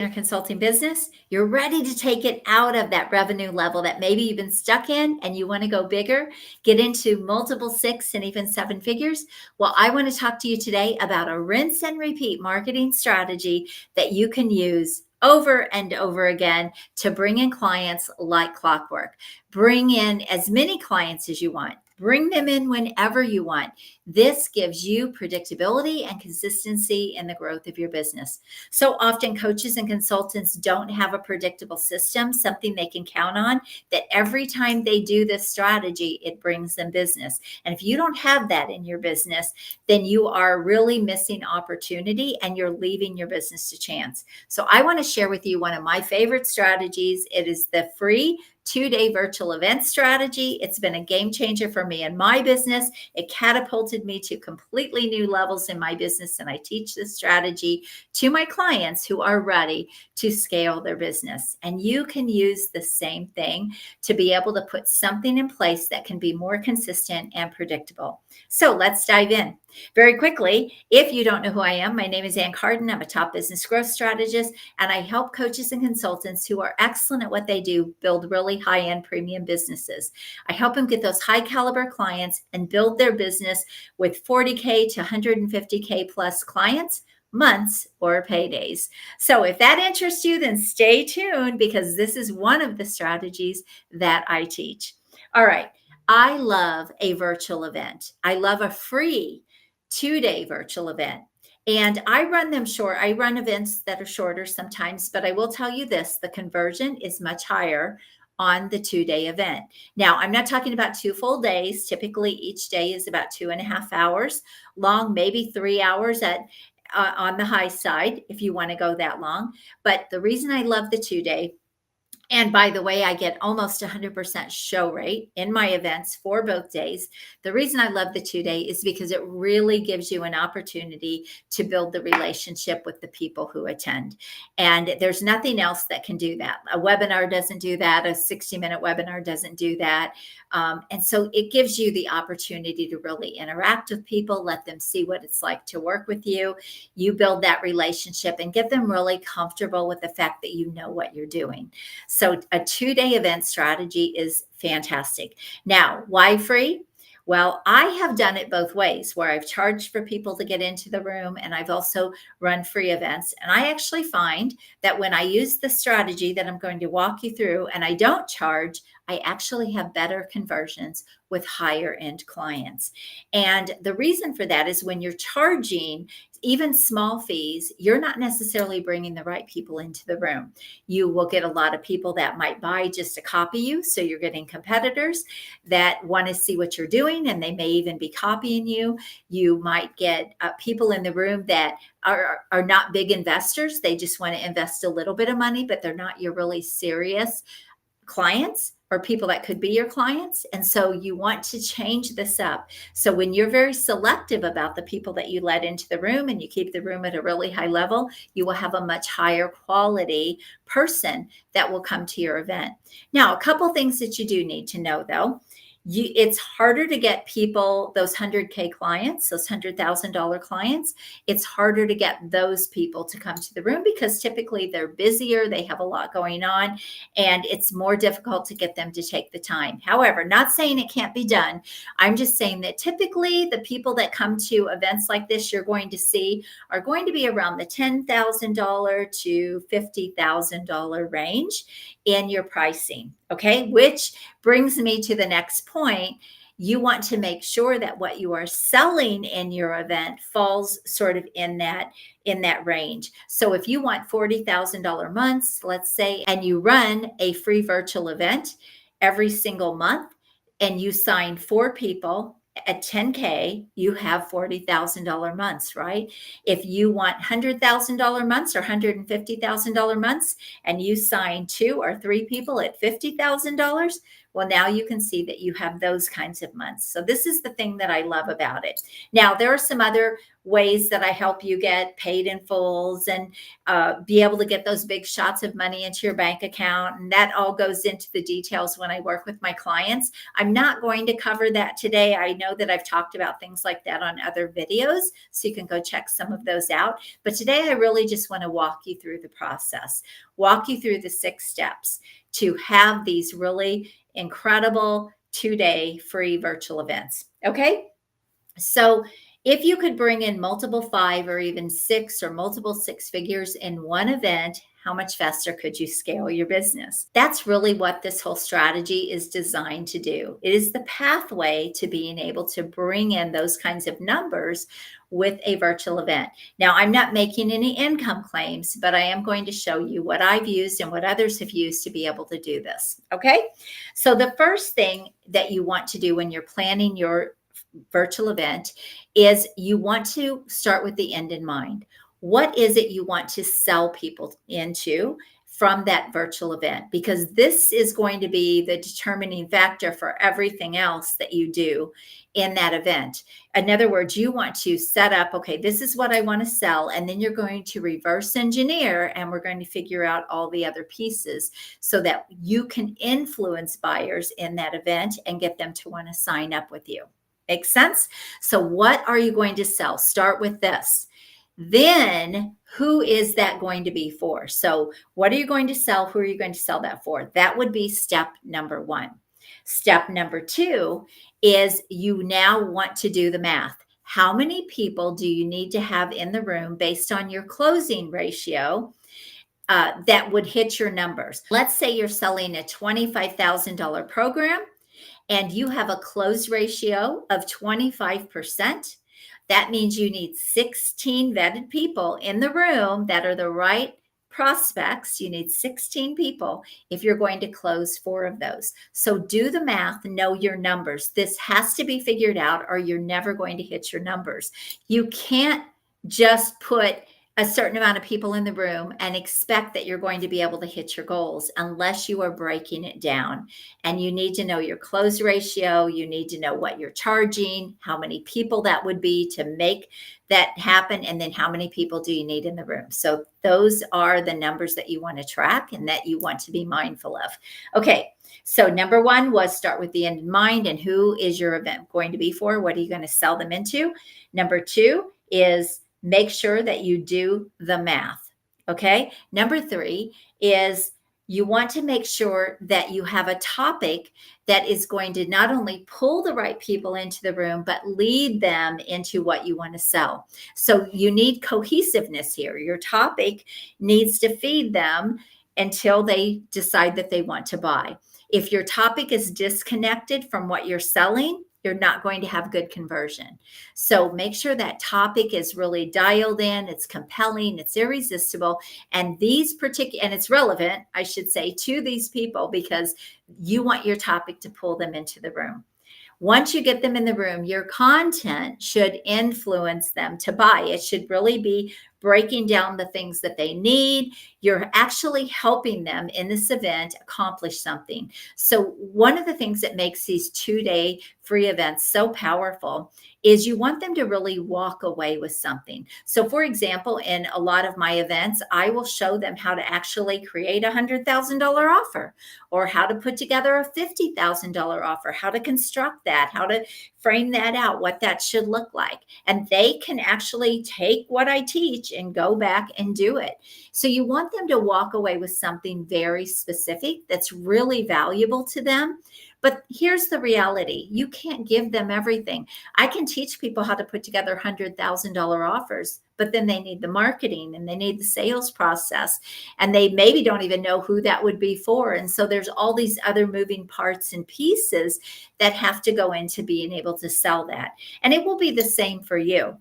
your consulting business, you're ready to take it out of that revenue level that maybe you've been stuck in and you want to go bigger, get into multiple 6 and even 7 figures. Well, I want to talk to you today about a rinse and repeat marketing strategy that you can use over and over again to bring in clients like clockwork. Bring in as many clients as you want. Bring them in whenever you want. This gives you predictability and consistency in the growth of your business. So often coaches and consultants don't have a predictable system, something they can count on, that every time they do this strategy, it brings them business. And if you don't have that in your business, then you are really missing opportunity and you're leaving your business to chance. So I want to share with you one of my favorite strategies. It is the free 2-day virtual event strategy. It's been a game changer for me in my business. It catapulted me to completely new levels in my business. And I teach this strategy to my clients who are ready to scale their business. And you can use the same thing to be able to put something in place that can be more consistent and predictable. So let's dive in. Very quickly, if you don't know who I am, my name is Ann Carden. I'm a top business growth strategist, and I help coaches and consultants who are excellent at what they do build really high-end premium businesses. I help them get those high caliber clients and build their business with 40K to 150K plus clients, months, or paydays. So if that interests you, then stay tuned because this is one of the strategies that I teach. All right. I love a virtual event. I love a free 2-day virtual event. And I run them short. I run events that are shorter sometimes, but I will tell you this, the conversion is much higher on the 2-day event. Now, I'm not talking about 2 full days. Typically, each day is about 2.5 hours long, maybe 3 hours on the high side if you want to go that long. But the reason I love the 2-day, and by the way, I get almost 100% show rate in my events for both days. The reason I love the 2-day is because it really gives you an opportunity to build the relationship with the people who attend. And there's nothing else that can do that. A webinar doesn't do that. A 60-minute webinar doesn't do that. And so it gives you the opportunity to really interact with people, let them see what it's like to work with you. You build that relationship and get them really comfortable with the fact that you know what you're doing. So a 2-day event strategy is fantastic. Now, why free? Well, I have done it both ways where I've charged for people to get into the room and I've also run free events. And I actually find that when I use the strategy that I'm going to walk you through and I don't charge, I actually have better conversions with higher end clients. And the reason for that is when you're charging even small fees, you're not necessarily bringing the right people into the room. You will get a lot of people that might buy just to copy you. So you're getting competitors that want to see what you're doing and they may even be copying you. You might get people in the room that are not big investors. They just want to invest a little bit of money, but they're not your really serious clients or people that could be your clients. And so you want to change this up. So when you're very selective about the people that you let into the room and you keep the room at a really high level, you will have a much higher quality person that will come to your event. Now, a couple things that you do need to know though. It's harder to get people, those 100K clients, those $100,000 clients. It's harder to get those people to come to the room because typically they're busier, they have a lot going on, and it's more difficult to get them to take the time. However, not saying it can't be done. I'm just saying that typically the people that come to events like this you're going to see are going to be around the $10,000 to $50,000 range in your pricing, okay? Which brings me to the next point. You want to make sure that what you are selling in your event falls sort of in that range. So if you want $40,000 months, let's say, and you run a free virtual event every single month and you sign 4 people at 10K, you have $40,000 months, right? If you want $100,000 months or $150,000 months and you sign 2 or 3 people at $50,000, well, now you can see that you have those kinds of months. So this is the thing that I love about it. Now, there are some other ways that I help you get paid in fulls and be able to get those big shots of money into your bank account. And that all goes into the details when I work with my clients. I'm not going to cover that today. I know that I've talked about things like that on other videos, so you can go check some of those out. But today I really just want to walk you through the process, walk you through the 6 steps to have these really incredible 2-day free virtual events. Okay. So if you could bring in multiple 5 or even 6 or multiple 6 figures in one event, how much faster could you scale your business? That's really what this whole strategy is designed to do. It is the pathway to being able to bring in those kinds of numbers with a virtual event. Now, I'm not making any income claims, but I am going to show you what I've used and what others have used to be able to do this. Okay. So the first thing that you want to do when you're planning your virtual event is you want to start with the end in mind. What is it you want to sell people into from that virtual event? Because this is going to be the determining factor for everything else that you do in that event. In other words, you want to set up, okay, this is what I want to sell. And then you're going to reverse engineer and we're going to figure out all the other pieces so that you can influence buyers in that event and get them to want to sign up with you. Makes sense? So what are you going to sell? Start with this. Then who is that going to be for? So what are you going to sell? Who are you going to sell that for? That would be step number 1. Step number 2 is you now want to do the math. How many people do you need to have in the room based on your closing ratio that would hit your numbers? Let's say you're selling a $25,000 program and you have a close ratio of 25%, that means you need 16 vetted people in the room that are the right prospects. You need 16 people if you're going to close 4 of those. So do the math, know your numbers. This has to be figured out or you're never going to hit your numbers. You can't just put a certain amount of people in the room and expect that you're going to be able to hit your goals unless you are breaking it down. And you need to know your close ratio. You need to know what you're charging, how many people that would be to make that happen, and then how many people do you need in the room. So those are the numbers that you want to track and that you want to be mindful of. Okay, so number 1 was start with the end in mind and who is your event going to be for? What are you going to sell them into? Number 2 is make sure that you do the math. Okay. Number 3 is you want to make sure that you have a topic that is going to not only pull the right people into the room, but lead them into what you want to sell. So you need cohesiveness here. Your topic needs to feed them until they decide that they want to buy. If your topic is disconnected from what you're selling, you're not going to have good conversion. So make sure that topic is really dialed in, it's compelling, it's irresistible, and it's relevant, I should say, to these people because you want your topic to pull them into the room. Once you get them in the room, your content should influence them to buy. It should really be breaking down the things that they need. You're actually helping them in this event accomplish something. So one of the things that makes these 2-day free events so powerful is you want them to really walk away with something. So for example, in a lot of my events, I will show them how to actually create a $100,000 offer or how to put together a $50,000 offer, how to construct that, how to frame that out, what that should look like. And they can actually take what I teach and go back and do it. So you want them to walk away with something very specific that's really valuable to them. But here's the reality. You can't give them everything. I can teach people how to put together $100,000 offers, but then they need the marketing and they need the sales process. And they maybe don't even know who that would be for. And so there's all these other moving parts and pieces that have to go into being able to sell that. And it will be the same for you.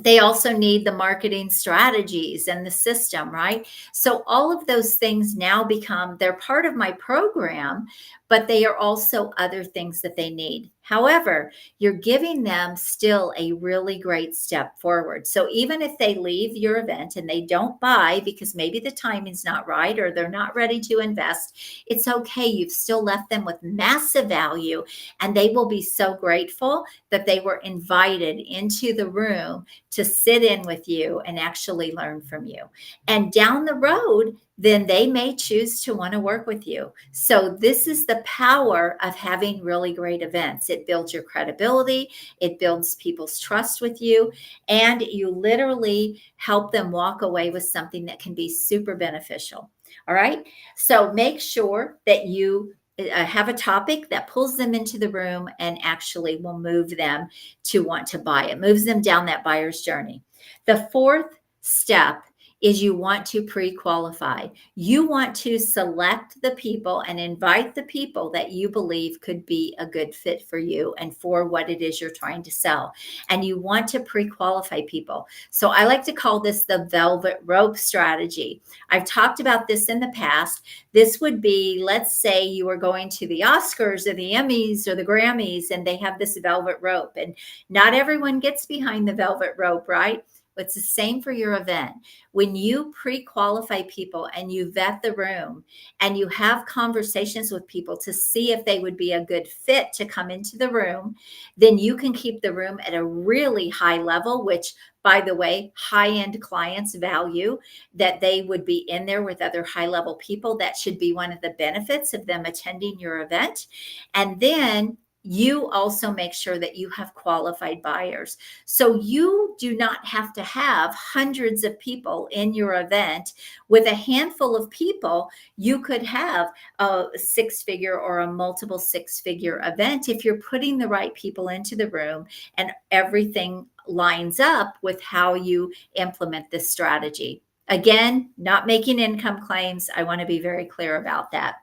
They also need the marketing strategies and the system, right? So all of those things now they're part of my program, but they are also other things that they need. However, you're giving them still a really great step forward. So even if they leave your event and they don't buy because maybe the timing's not right or they're not ready to invest, it's okay. You've still left them with massive value, and they will be so grateful that they were invited into the room to sit in with you and actually learn from you. And down the road, then they may choose to want to work with you. So this is the power of having really great events. It builds your credibility, it builds people's trust with you, and you literally help them walk away with something that can be super beneficial. All right. So make sure that you have a topic that pulls them into the room and actually will move them to want to buy it, moves them down that buyer's journey. The fourth step is you want to pre-qualify. You want to select the people and invite the people that you believe could be a good fit for you and for what it is you're trying to sell. And you want to pre-qualify people. So I like to call this the velvet rope strategy. I've talked about this in the past. This would be, let's say you are going to the Oscars or the Emmys or the Grammys, and they have this velvet rope. And not everyone gets behind the velvet rope, right? It's the same for your event. When you pre-qualify people and you vet the room and you have conversations with people to see if they would be a good fit to come into the room, then you can keep the room at a really high level, which, by the way, high-end clients value that they would be in there with other high-level people. That should be one of the benefits of them attending your event. And then you also make sure that you have qualified buyers. So you do not have to have hundreds of people in your event. With a handful of people, you could have a six-figure or a multiple six-figure event if you're putting the right people into the room and everything lines up with how you implement this strategy. Again, not making income claims. I want to be very clear about that.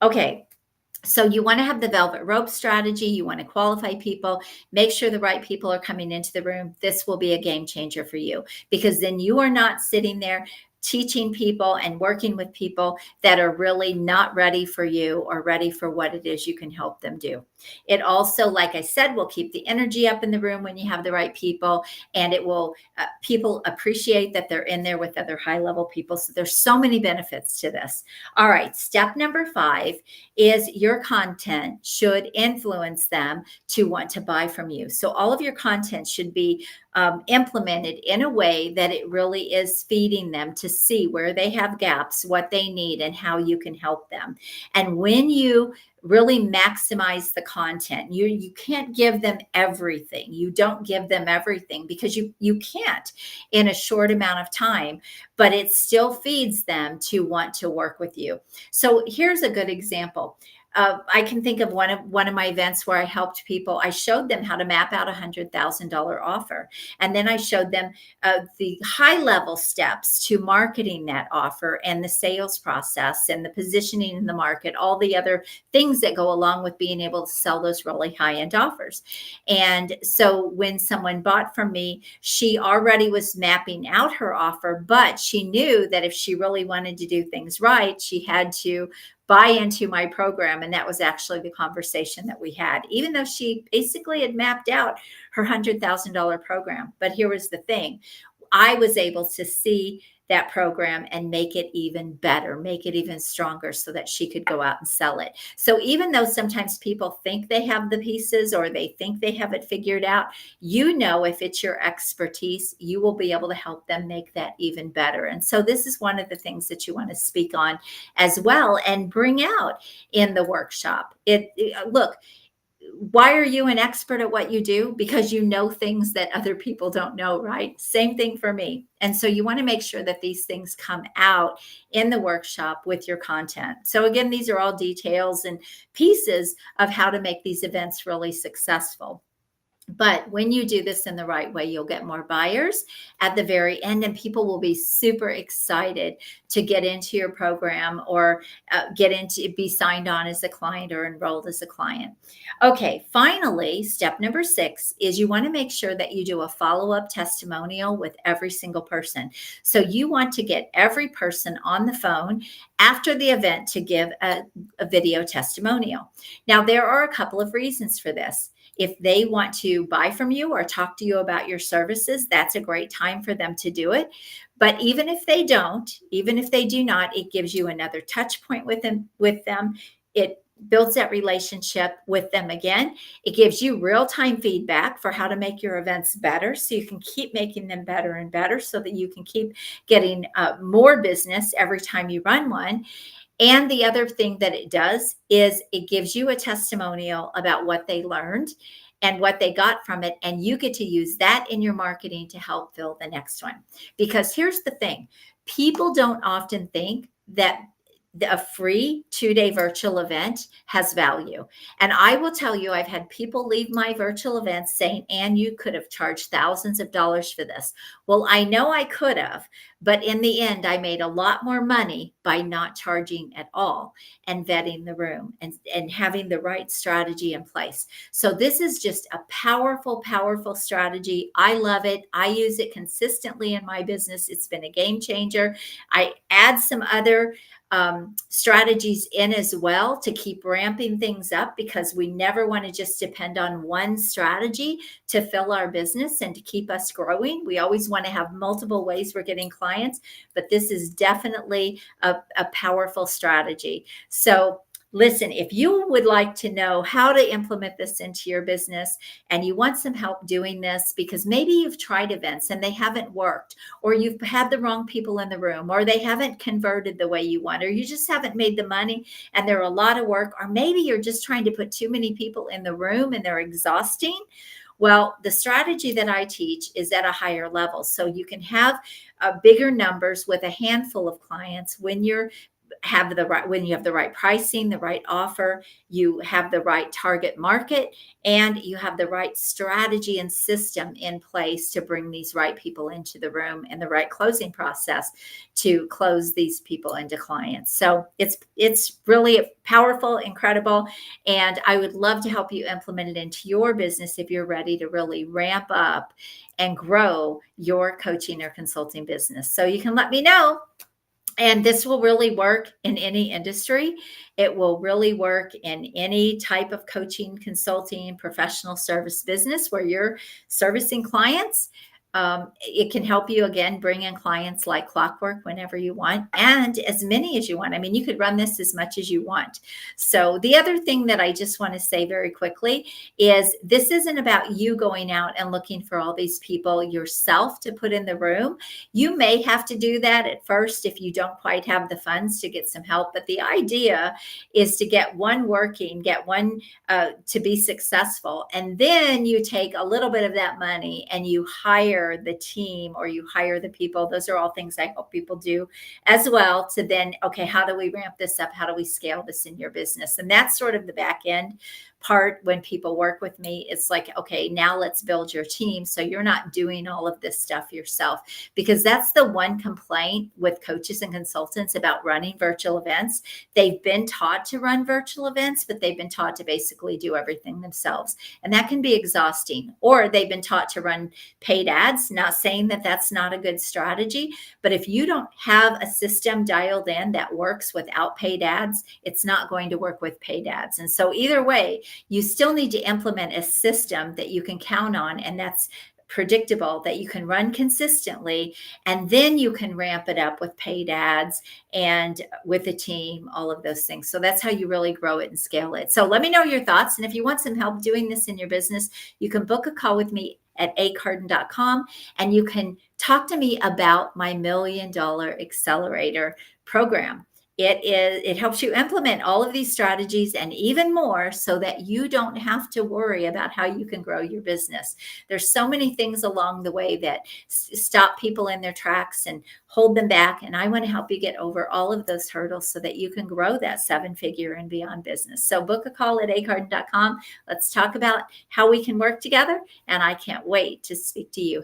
Okay. So you want to have the velvet rope strategy. You want to qualify people, make sure the right people are coming into the room. This will be a game changer for you, because then you are not sitting there teaching people and working with people that are really not ready for you or ready for what it is you can help them do. It also, like I said, will keep the energy up in the room when you have the right people, and it will, people appreciate that they're in there with other high level people. So there's so many benefits to this. All right. Step number 5 is your content should influence them to want to buy from you. So all of your content should be implemented in a way that it really is feeding them to see where they have gaps, what they need, and how you can help them. And when you really maximize the content, you can't give them everything. You don't give them everything because you can't in a short amount of time, but it still feeds them to want to work with you. So here's a good example. I can think of one of my events where I helped people. I showed them how to map out $100,000 offer. And then I showed them the high level steps to marketing that offer and the sales process and the positioning in the market, all the other things that go along with being able to sell those really high end offers. And so when someone bought from me, she already was mapping out her offer, but she knew that if she really wanted to do things right, she had to buy into my program. And that was actually the conversation that we had, even though she basically had mapped out her $100,000 program. But here was the thing. I was able to see that program and make it even better, make it even stronger so that she could go out and sell it. So even though sometimes people think they have the pieces or they think they have it figured out, you know, if it's your expertise, you will be able to help them make that even better. And so this is one of the things that you want to speak on as well and bring out in the workshop. Look, why are you an expert at what you do? Because you know things that other people don't know, right? Same thing for me. And so you want to make sure that these things come out in the workshop with your content. So again, these are all details and pieces of how to make these events really successful. But when you do this in the right way, you'll get more buyers at the very end, and people will be super excited to get into your program or be signed on as a client or enrolled as a client. Okay, finally, step number 6 is you want to make sure that you do a follow-up testimonial with every single person. So you want to get every person on the phone after the event to give a video testimonial. Now, there are a couple of reasons for this. If they want to buy from you or talk to you about your services, that's a great time for them to do it. But even if they don't, even if they do not, it gives you another touch point with them. It builds that relationship with them again. It gives you real-time feedback for how to make your events better, so you can keep making them better and better, so that you can keep getting more business every time you run one. And the other thing that it does is it gives you a testimonial about what they learned and what they got from it. And you get to use that in your marketing to help fill the next one. Because here's the thing, people don't often think that a free 2-day virtual event has value. And I will tell you, I've had people leave my virtual events saying, "Ann, you could have charged thousands of dollars for this." Well, I know I could have, but in the end, I made a lot more money by not charging at all and vetting the room and having the right strategy in place. So this is just a powerful, powerful strategy. I love it. I use it consistently in my business. It's been a game changer. I add some other strategies in as well to keep ramping things up, because we never want to just depend on one strategy to fill our business and to keep us growing. We always want to have multiple ways we're getting clients, but this is definitely a powerful strategy. So listen, if you would like to know how to implement this into your business and you want some help doing this, because maybe you've tried events and they haven't worked, or you've had the wrong people in the room, or they haven't converted the way you want, or you just haven't made the money and they're a lot of work, or maybe you're just trying to put too many people in the room and they're exhausting. Well, the strategy that I teach is at a higher level. So you can have bigger numbers with a handful of clients when you have the right pricing, the right offer, you have the right target market, and you have the right strategy and system in place to bring these right people into the room, and the right closing process to close these people into clients. So it's really powerful, incredible, and I would love to help you implement it into your business if you're ready to really ramp up and grow your coaching or consulting business. So you can let me know. And this will really work in any industry. It will really work in any type of coaching, consulting, professional service business where you're servicing clients. It can help you, again, bring in clients like clockwork whenever you want, and as many as you want. I mean, you could run this as much as you want. So the other thing that I just want to say very quickly is this isn't about you going out and looking for all these people yourself to put in the room. You may have to do that at first if you don't quite have the funds to get some help. But the idea is to get one working, get one to be successful. And then you take a little bit of that money and you hire the team, or you hire the people. Those are all things I help people do as well, to then, okay, how do we ramp this up? How do we scale this in your business? And that's sort of the back end part. When people work with me, it's like, okay, now let's build your team so you're not doing all of this stuff yourself. Because that's the one complaint with coaches and consultants about running virtual events. They've been taught to run virtual events, but they've been taught to basically do everything themselves. And that can be exhausting. Or they've been taught to run paid ads. Not saying that that's not a good strategy, but if you don't have a system dialed in that works without paid ads, it's not going to work with paid ads. And so either way, you still need to implement a system that you can count on, and that's predictable, that you can run consistently, and then you can ramp it up with paid ads and with a team, all of those things. So that's how you really grow it and scale it. So let me know your thoughts. And if you want some help doing this in your business, you can book a call with me at acarden.com, and you can talk to me about my $1 Million Accelerator program. It helps you implement all of these strategies and even more, so that you don't have to worry about how you can grow your business. There's so many things along the way that stop people in their tracks and hold them back. And I want to help you get over all of those hurdles so that you can grow that 7-figure and beyond business. So book a call at acarden.com. Let's talk about how we can work together. And I can't wait to speak to you.